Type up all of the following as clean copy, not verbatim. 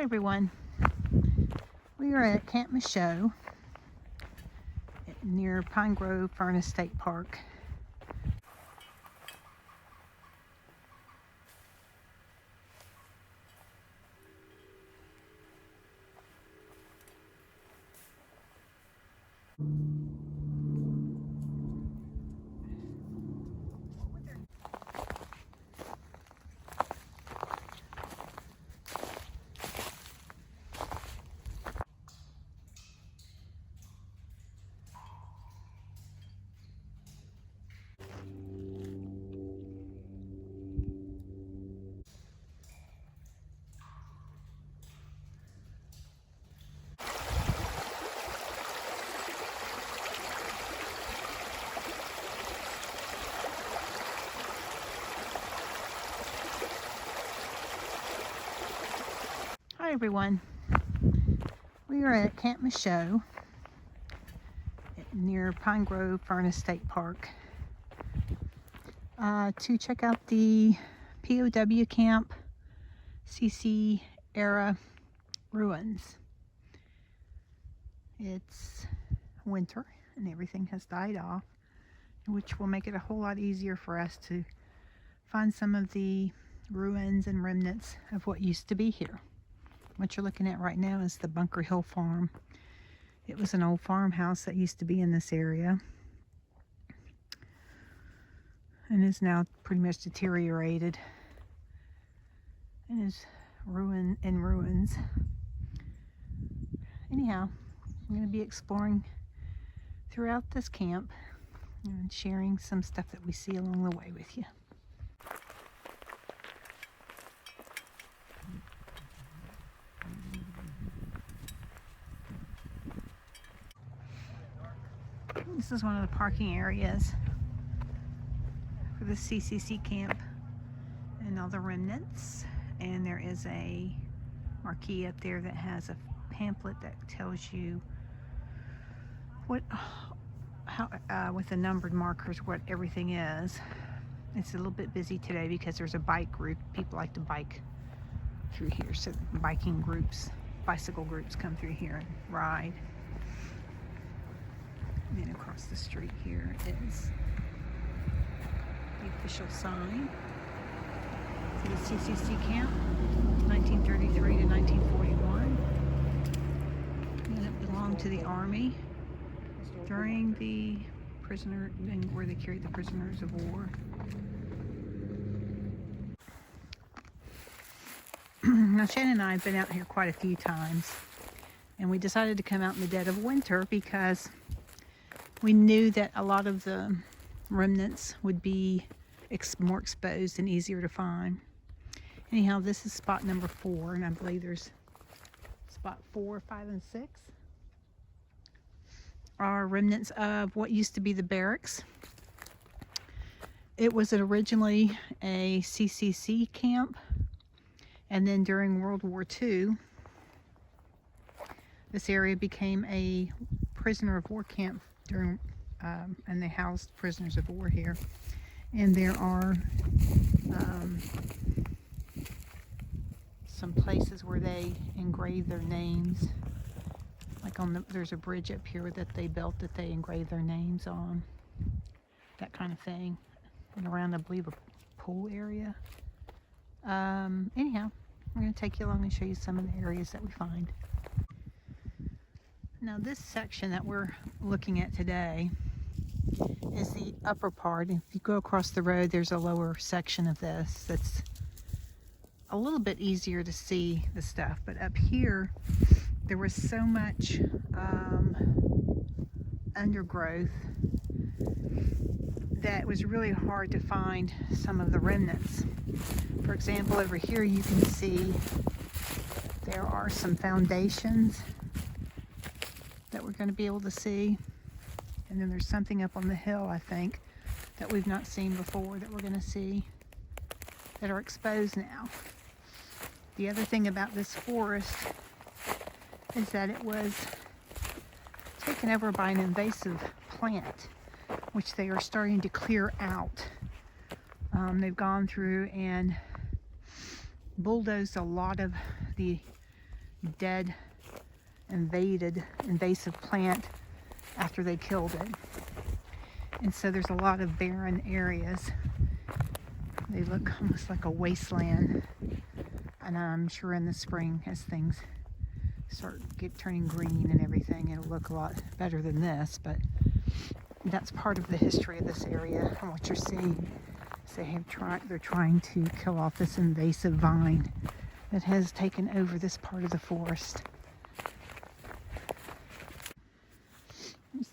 everyone. We are at Camp Michaux near Pine Grove Furnace State Park. Hi everyone. We are at Camp Michaux near Pine Grove Furnace State Park to check out the POW Camp CCC era ruins. It's winter and everything has died off, which will make it a whole lot easier for us to find some of the ruins and remnants of what used to be here. What you're looking at right now is the Bunker Hill Farm. It was an old farmhouse that used to be in this area and is now pretty much deteriorated and is in ruins. Anyhow, I'm going to be exploring throughout this camp and sharing some stuff that we see along the way with you. This is one of the parking areas for the CCC camp and all the remnants. And there is a marquee up there that has a pamphlet that tells you with the numbered markers what everything is. It's a little bit busy today because there's a bike group. People like to bike through here, so bicycle groups come through here and ride. And then across the street here is the official sign for the CCC camp, 1933 to 1941. And it belonged to the Army during the where they carried the prisoners of war. Now Shannon and I have been out here quite a few times, and we decided to come out in the dead of winter because we knew that a lot of the remnants would be more exposed and easier to find. Anyhow, this is spot number 4, and I believe there's spot 4, 5, and 6 are remnants of what used to be the barracks. It was originally a CCC camp, and then during World War II, this area became a prisoner of war camp and they housed prisoners of war here. And there are some places where they engrave their names, like there's a bridge up here that they built that they engrave their names on, that kind of thing. And around, I believe, a pool area. Anyhow, I'm going to take you along and show you some of the areas that we find. Now this section that we're looking at today is the upper part. If you go across the road, there's a lower section of this that's a little bit easier to see the stuff. But up here, there was so much undergrowth that it was really hard to find some of the remnants. For example, over here you can see there are some foundations that we're going to be able to see, and then there's something up on the hill, I think, that we've not seen before that we're going to see that are exposed now. The other thing about this forest is that it was taken over by an invasive plant, which they are starting to clear out. They've gone through and bulldozed a lot of the dead, invasive plant after they killed it. And so there's a lot of barren areas. They look almost like a wasteland. And I'm sure in the spring, as things start turning green and everything, it'll look a lot better than this. But that's part of the history of this area. And what you're seeing is they're trying to kill off this invasive vine that has taken over this part of the forest. Here's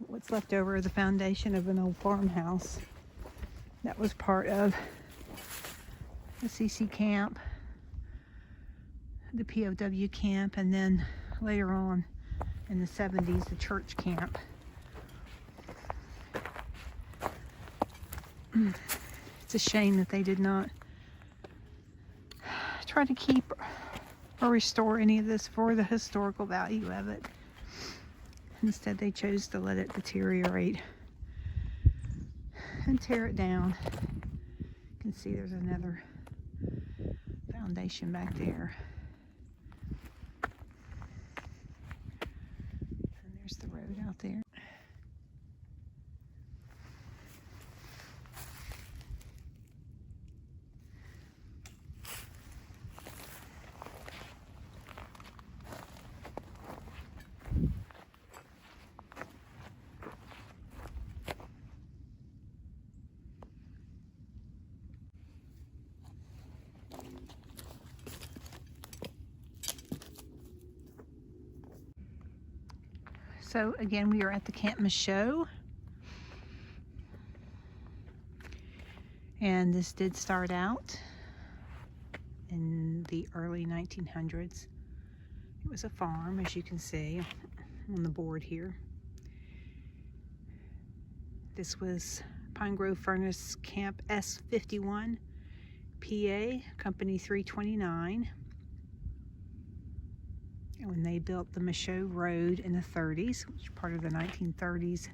what's left over of the foundation of an old farmhouse that was part of the CC camp, the POW camp, and then later on in the 70s, the church camp. It's a shame that they did not try to keep or restore any of this for the historical value of it. Instead, they chose to let it deteriorate and tear it down. You can see there's another foundation back there. And there's the road out there. So again, we are at the Camp Michaux, and this did start out in the early 1900s. It was a farm, as you can see on the board here. This was Pine Grove Furnace Camp S51, PA, Company 329. And when they built the Michaux Road in the 30s, which was part of the 1930s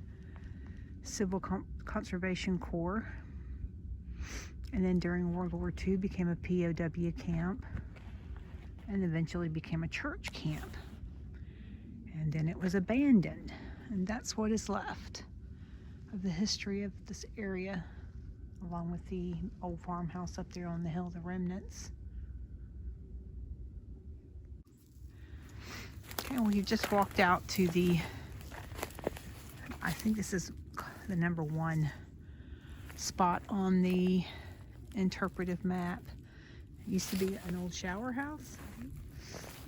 Civil Conservation Corps, and then during World War II became a POW camp, and eventually became a church camp. And then it was abandoned, and that's what is left of the history of this area, along with the old farmhouse up there on the hill, the remnants. Okay, well, you just walked out to the, I think this is the #1 spot on the interpretive map. It used to be an old shower house.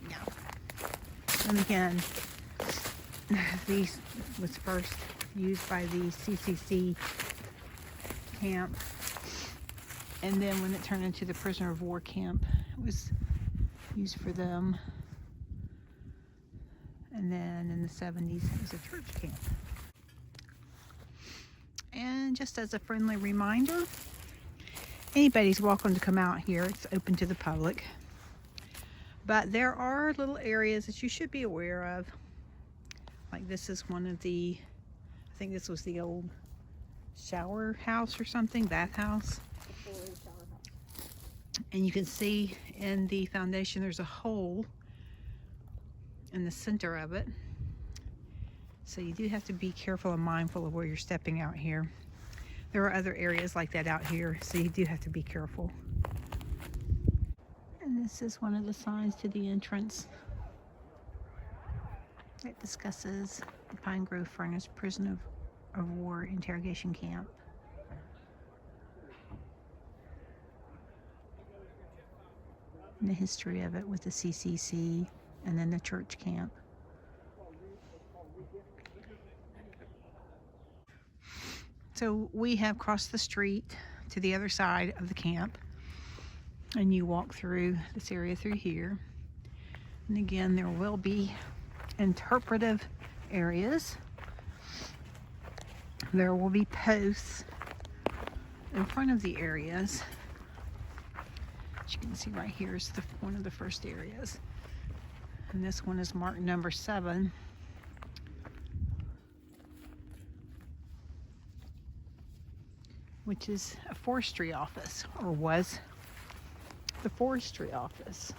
Yeah. And again, these was first used by the CCC camp, and then when it turned into the prisoner of war camp, it was used for them. And then in the 70s, it was a church camp. And just as a friendly reminder, anybody's welcome to come out here. It's open to the public. But there are little areas that you should be aware of. Like this is one of the, I think this was the old shower house or something, bathhouse. And you can see in the foundation there's a hole in the center of it. So you do have to be careful and mindful of where you're stepping out here. There are other areas like that out here, so you do have to be careful. And this is one of the signs to the entrance. It discusses the Pine Grove Furnace Prisoner of War Interrogation Camp. And the history of it with the CCC and then the church camp. So we have crossed the street to the other side of the camp, and you walk through this area through here. And again, there will be interpretive areas. There will be posts in front of the areas. As you can see right here is one of the first areas. And this one is marked #7. Which is a forestry office, or was the forestry office.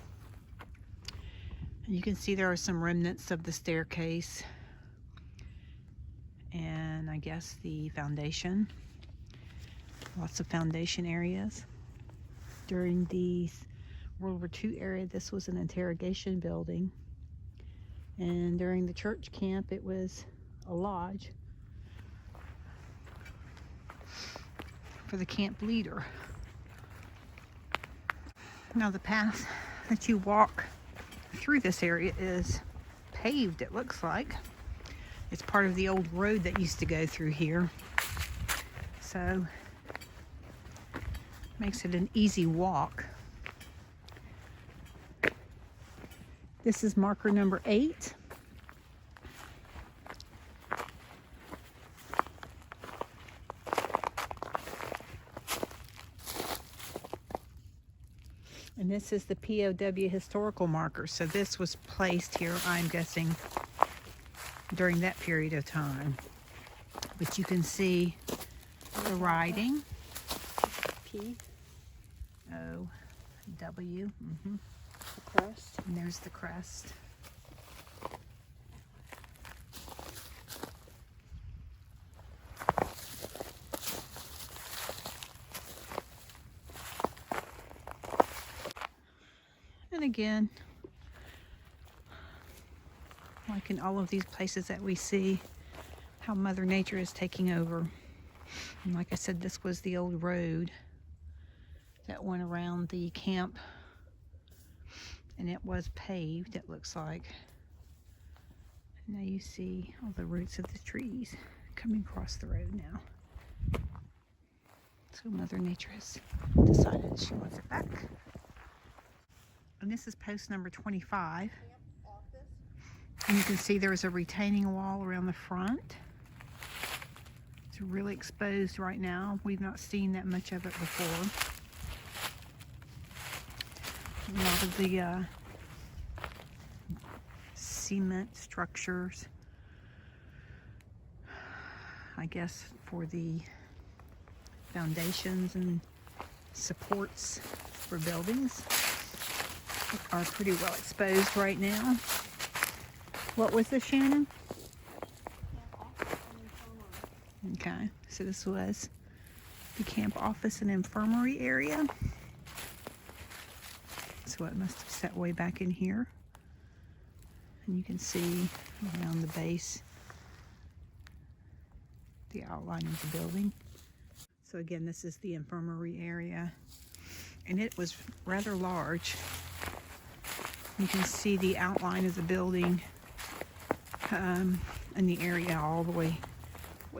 You can see there are some remnants of the staircase and I guess the foundation. Lots of foundation areas. During the World War II era, this was an interrogation building. And during the church camp, it was a lodge for the camp leader. Now the path that you walk through this area is paved, it looks like. It's part of the old road that used to go through here. So, makes it an easy walk. This is marker number 8. And this is the POW historical marker. So this was placed here, I'm guessing, during that period of time. But you can see the writing. POW. The crest. And there's the crest. And again, like in all of these places that we see, how Mother Nature is taking over. And like I said, this was the old road that went around the camp, and it was paved, it looks like. Now you see all the roots of the trees coming across the road now. So Mother Nature has decided she wants it back. And this is post number 25. And you can see there's a retaining wall around the front. It's really exposed right now. We've not seen that much of it before. A lot of the cement structures, I guess, for the foundations and supports for buildings are pretty well exposed right now. What was this, Shannon? Okay, so this was the camp office and infirmary area. So it must have set way back in here. And you can see around the base the outline of the building. So again, this is the infirmary area, and it was rather large. You can see the outline of the building and the area all the way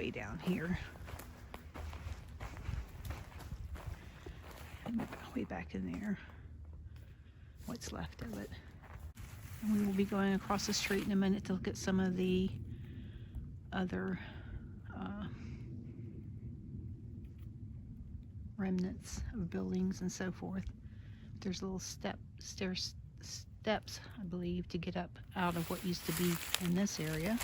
down here. And way back in there, what's left of it. And we will be going across the street in a minute to look at some of the other remnants of buildings and so forth. There's little steps, I believe, to get up out of what used to be in this area.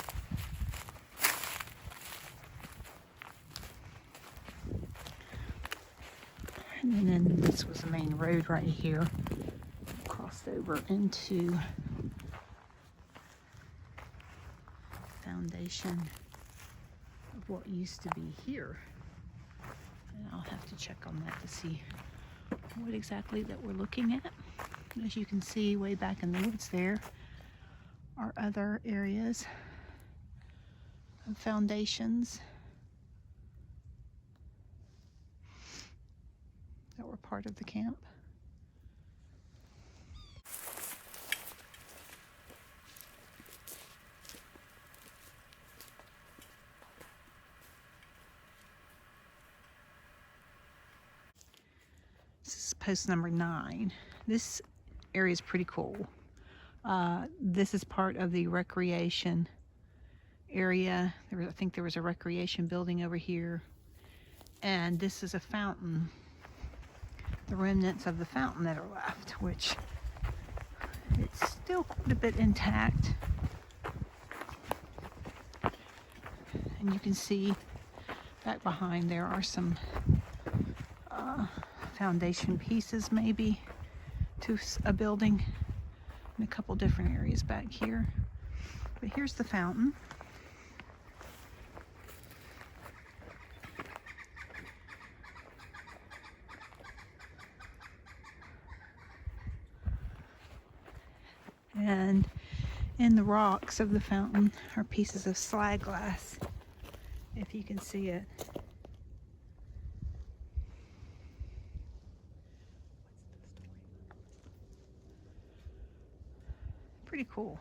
And then this was the main road right here. Crossed over into foundation of what used to be here. And I'll have to check on that to see what exactly that we're looking at. As you can see, way back in the woods there are other areas of foundations that were part of the camp. This is post number 9. This area is pretty cool. This is part of the recreation area. I think there was a recreation building over here. And this is a fountain. The remnants of the fountain that are left, which it's still quite a bit intact. And you can see back behind there are some foundation pieces maybe to a building. in a couple different areas back here. But here's the fountain. And in the rocks of the fountain are pieces of slag glass, if you can see it. Pretty cool.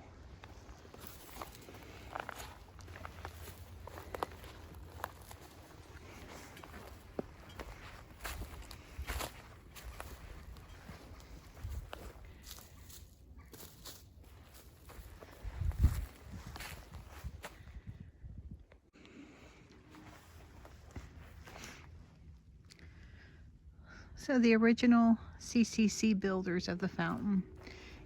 So the original CCC builders of the fountain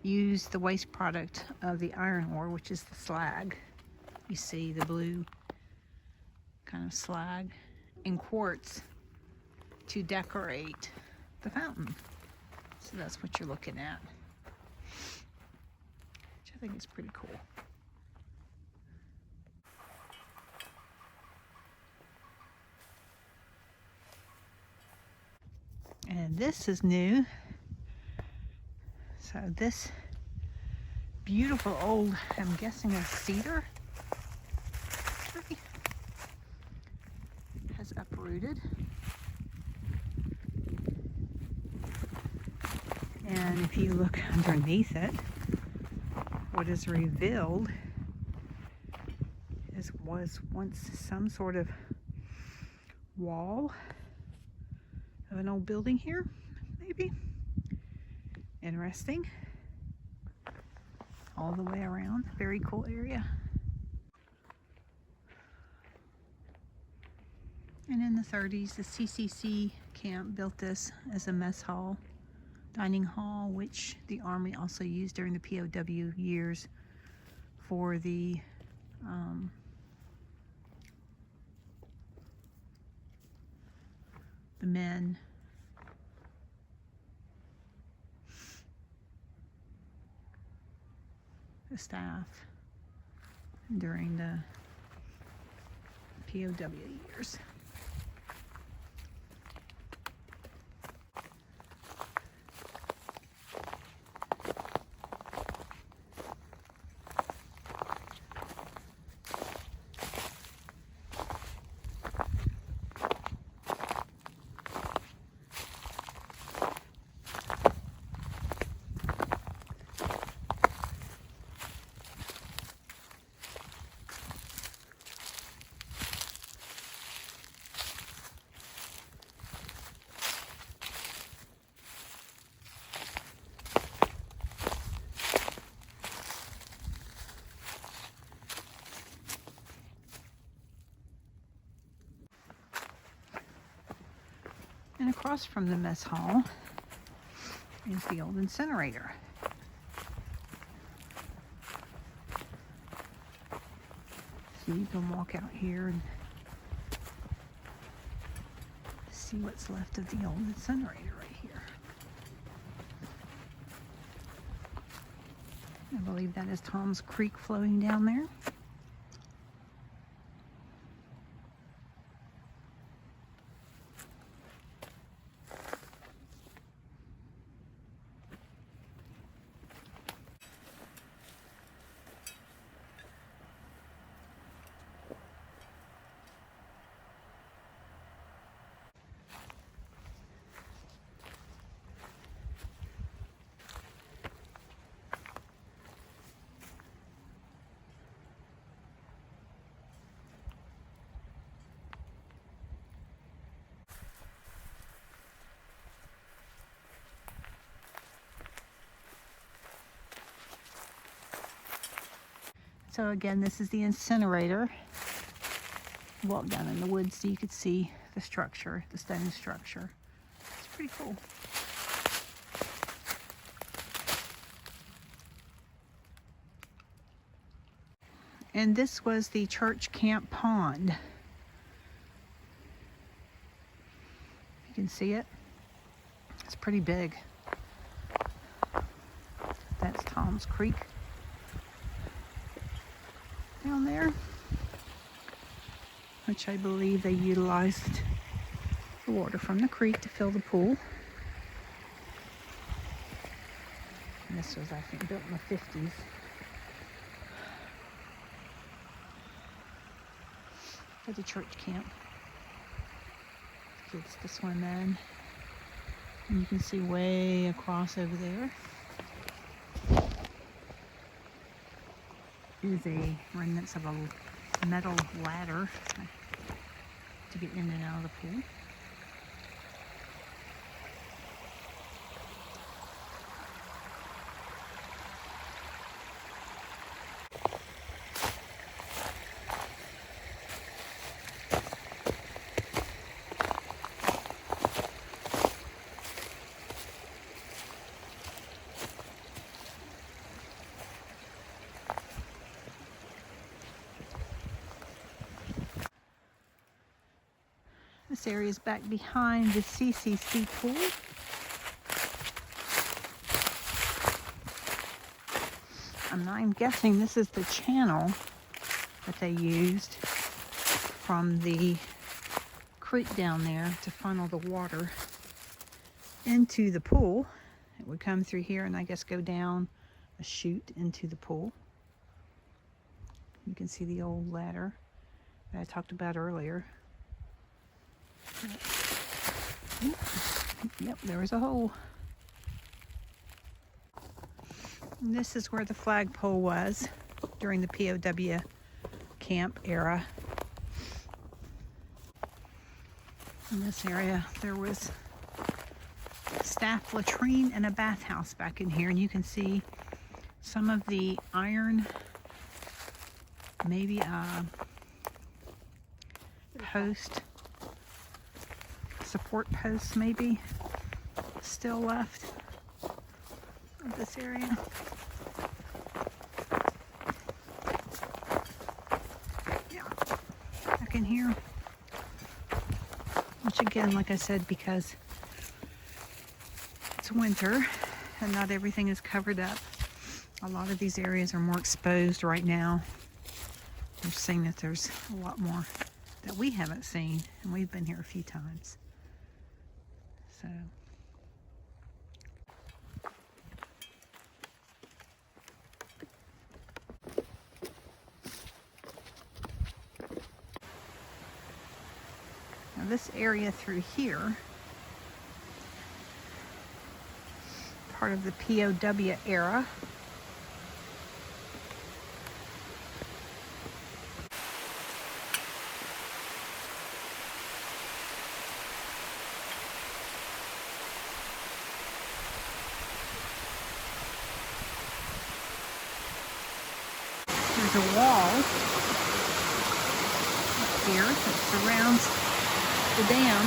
used the waste product of the iron ore, which is the slag. You see the blue kind of slag, and quartz to decorate the fountain. So that's what you're looking at, which I think is pretty cool. And this is new. So this beautiful old, I'm guessing a cedar tree, has uprooted. And if you look underneath it, what is revealed was once some sort of wall of an old building here, maybe. Interesting. All the way around. Very cool area. And in the 30s, the CCC camp built this as a mess hall, dining hall, which the Army also used during the POW years for the men. The staff during the POW years. And across from the mess hall is the old incinerator. So you can walk out here and see what's left of the old incinerator right here. I believe that is Tom's Creek flowing down there. So again, this is the incinerator. Walk down in the woods so you could see the structure, the stone structure. It's pretty cool. And this was the church camp pond. You can see it. It's pretty big. That's Tom. Palms Creek down there, which I believe they utilized the water from the creek to fill the pool. And this was, I think, built in the 50s. For the church camp. Kids to swim in. And you can see way across over there is a remnants of a metal ladder to get in and out of the pool. This area is back behind the CCC pool. I'm guessing this is the channel that they used from the creek down there to funnel the water into the pool. It would come through here and I guess go down a chute into the pool. You can see the old ladder that I talked about earlier. Yep, there was a hole. And this is where the flagpole was during the POW camp era. In this area, there was a staff latrine and a bathhouse back in here, and you can see some of the iron, maybe a post. Support posts maybe still left of this area. Yeah, back in here. Which again, like I said, because it's winter and not everything is covered up, a lot of these areas are more exposed right now. We're seeing that there's a lot more that we haven't seen, and we've been here a few times. So now this area through here, part of the POW era. There's a wall up here that surrounds the dam.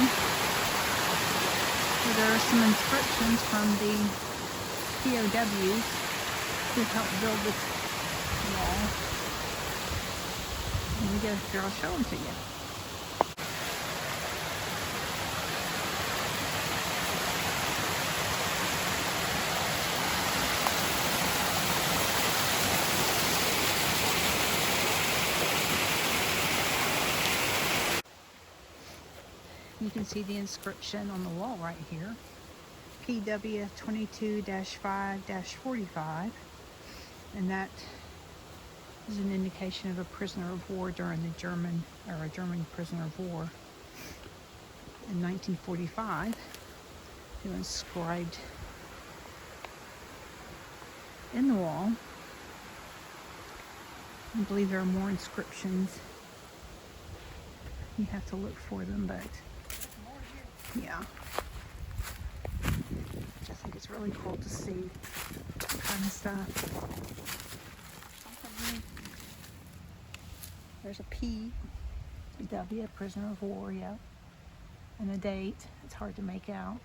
So there are some inscriptions from the POWs who helped build this wall. Let me go here, I'll show them to you. You can see the inscription on the wall right here, PW 22-5-45, and that is an indication of a prisoner of war during the German prisoner of war in 1945, who inscribed in the wall. I believe there are more inscriptions. You have to look for them, but yeah, I think it's really cool to see that kind of stuff. There's a PW, prisoner of war, yeah, and a date. It's hard to make out.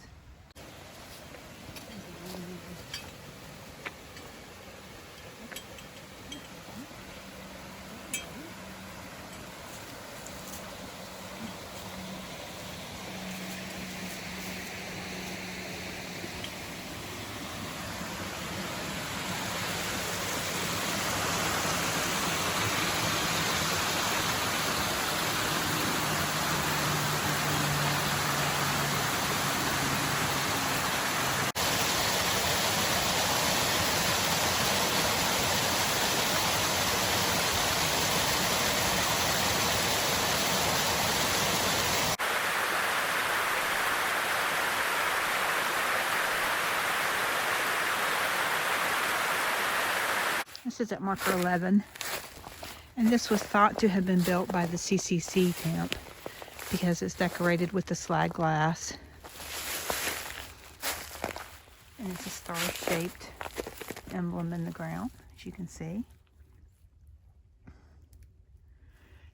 This is at marker 11. And this was thought to have been built by the CCC camp because it's decorated with the slag glass. And it's a star-shaped emblem in the ground, as you can see.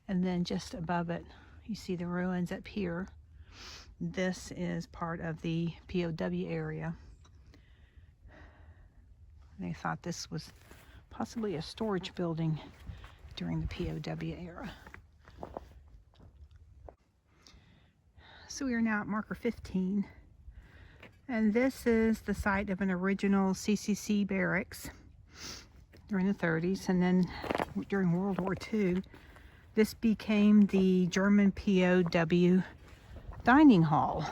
And then just above it, you see the ruins up here. This is part of the POW area. They thought this was possibly a storage building during the POW era. So we are now at marker 15. And this is the site of an original CCC barracks during the 30s. And then during World War II, this became the German POW dining hall.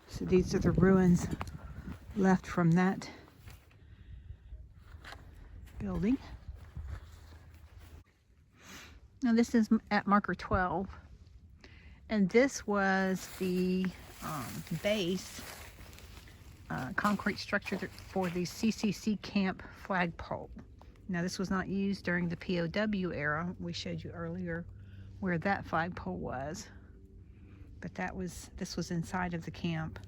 So these are the ruins left from that building. Now this is at marker 12, and this was the base concrete structure for the CCC Camp Flagpole. Now this was not used during the POW era. We showed you earlier where that flagpole was, but this was inside of the camp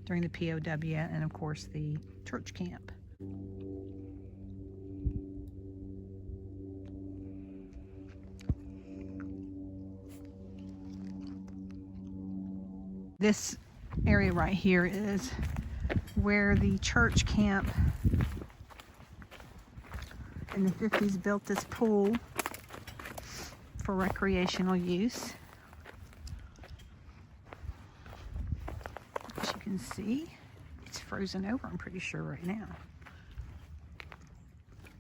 during the POW and of course the church camp. This area right here is where the church camp in the 50s built this pool for recreational use. As you can see, it's frozen over, I'm pretty sure, right now.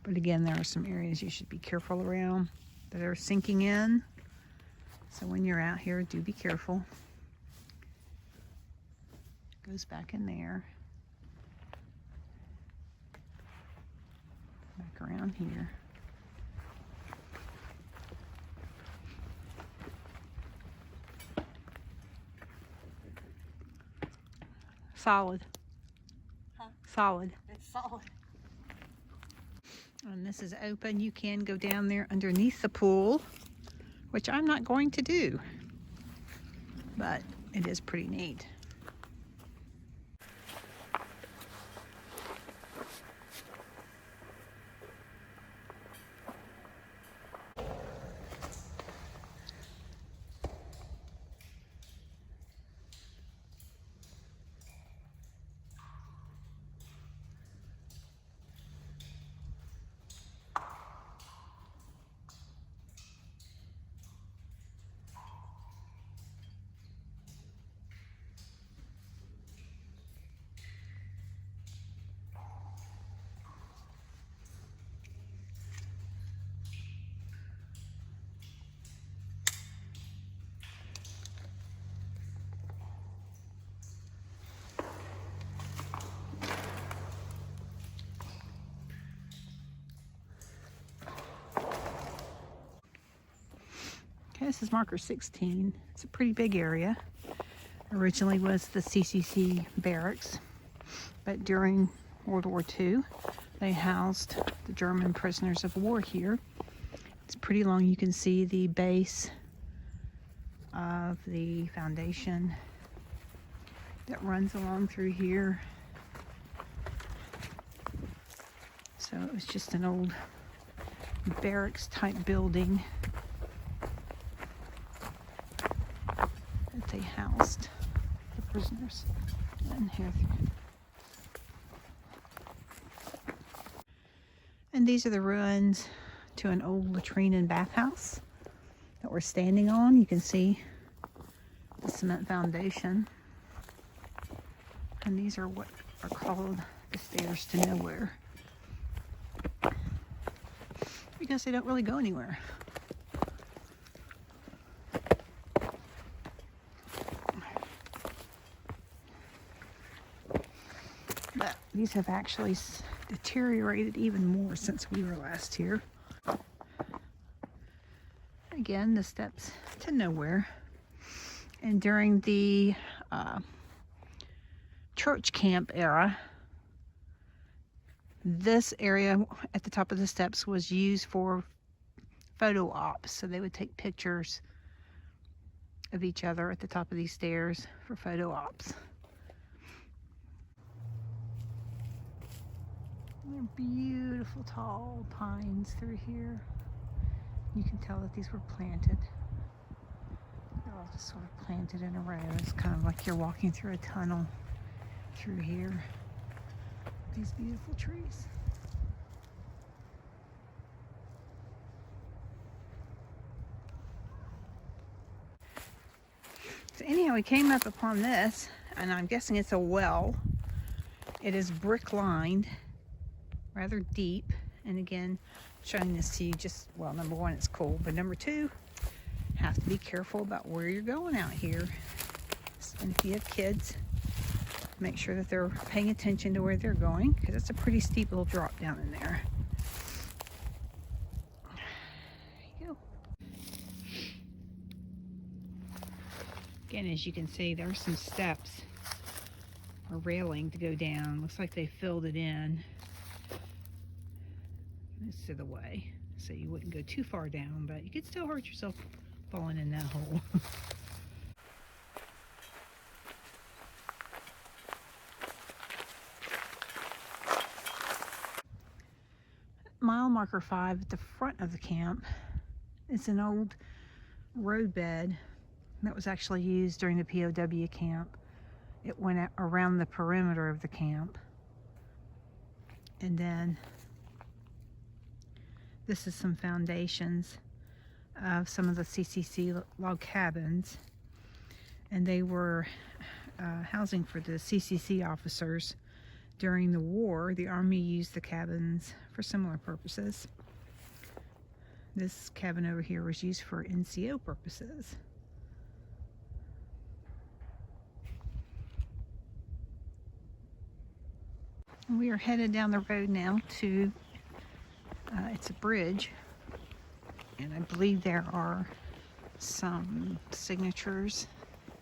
But again, there are some areas you should be careful around that are sinking in. So when you're out here, do be careful. Goes back in there. Back around here. Solid. Huh? Solid. It's solid. And this is open. You can go down there underneath the pool, which I'm not going to do, but it is pretty neat. Okay, this is marker 16. It's a pretty big area. Originally was the CCC Barracks, but during World War II, they housed the German prisoners of war here. It's pretty long. You can see the base of the foundation that runs along through here. So it was just an old barracks type building that they housed the prisoners in here. And these are the ruins to an old latrine and bathhouse that we're standing on. You can see the cement foundation. And these are what are called the stairs to nowhere, because they don't really go anywhere. But these have actually deteriorated even more since we were last here. Again, the steps to nowhere. And during the church camp era, this area at the top of the steps was used for photo ops. So they would take pictures of each other at the top of these stairs for photo ops. There are beautiful tall pines through here. You can tell that these were planted. They're all just sort of planted in a row. It's kind of like you're walking through a tunnel through here. These beautiful trees. So anyhow, we came up upon this, and I'm guessing it's a well. It is brick lined, rather deep. And again, showing this to you just, well, number one, it's cool, but number two, have to be careful about where you're going out here. And if you have kids, make sure that they're paying attention to where they're going, because it's a pretty steep little drop down in there. There you go. Again, as you can see, there's some steps or railing to go down. Looks like they filled it in. This is the way, so you wouldn't go too far down, but you could still hurt yourself falling in that hole. Mile marker 5 at the front of the camp is an old roadbed that was actually used during the POW camp. It went around the perimeter of the camp. And then this is some foundations of some of the CCC log cabins. And they were housing for the CCC officers. During the war, the Army used the cabins for similar purposes. This cabin over here was used for NCO purposes. We are headed down the road now to, it's a bridge, and I believe there are some signatures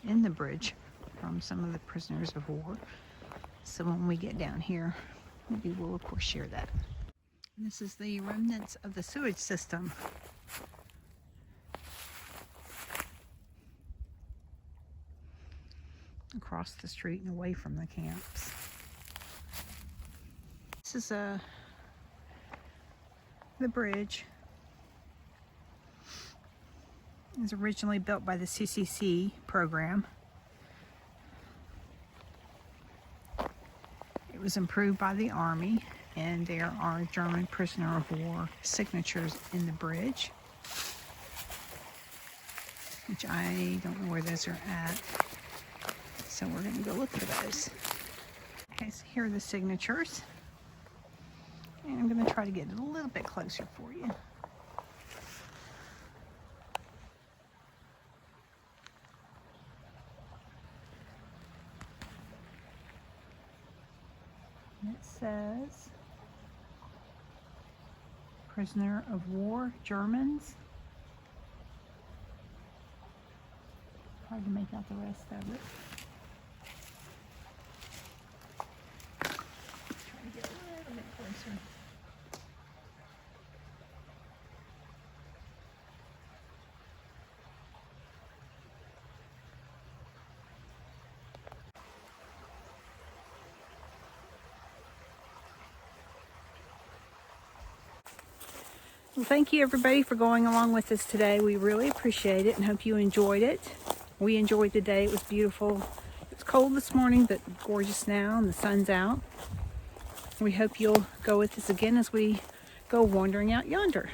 in the bridge from some of the prisoners of war. So when we get down here, we will of course share that. This is the remnants of the sewage system. Across the street and away from the camps. This is the bridge. It was originally built by the CCC program. It was improved by the Army, and there are German prisoner of war signatures in the bridge, which I don't know where those are at, so we're going to go look for those. Okay, so here are the signatures, and I'm going to try to get it a little bit closer for you. It says, prisoner of war, Germans. Hard to make out the rest of it. Try to get a little bit closer. Well, thank you everybody for going along with us today. We really appreciate it and hope you enjoyed it. We enjoyed the day. It was beautiful. It was cold this morning, but gorgeous now, and the sun's out. We hope you'll go with us again as we go wandering out yonder.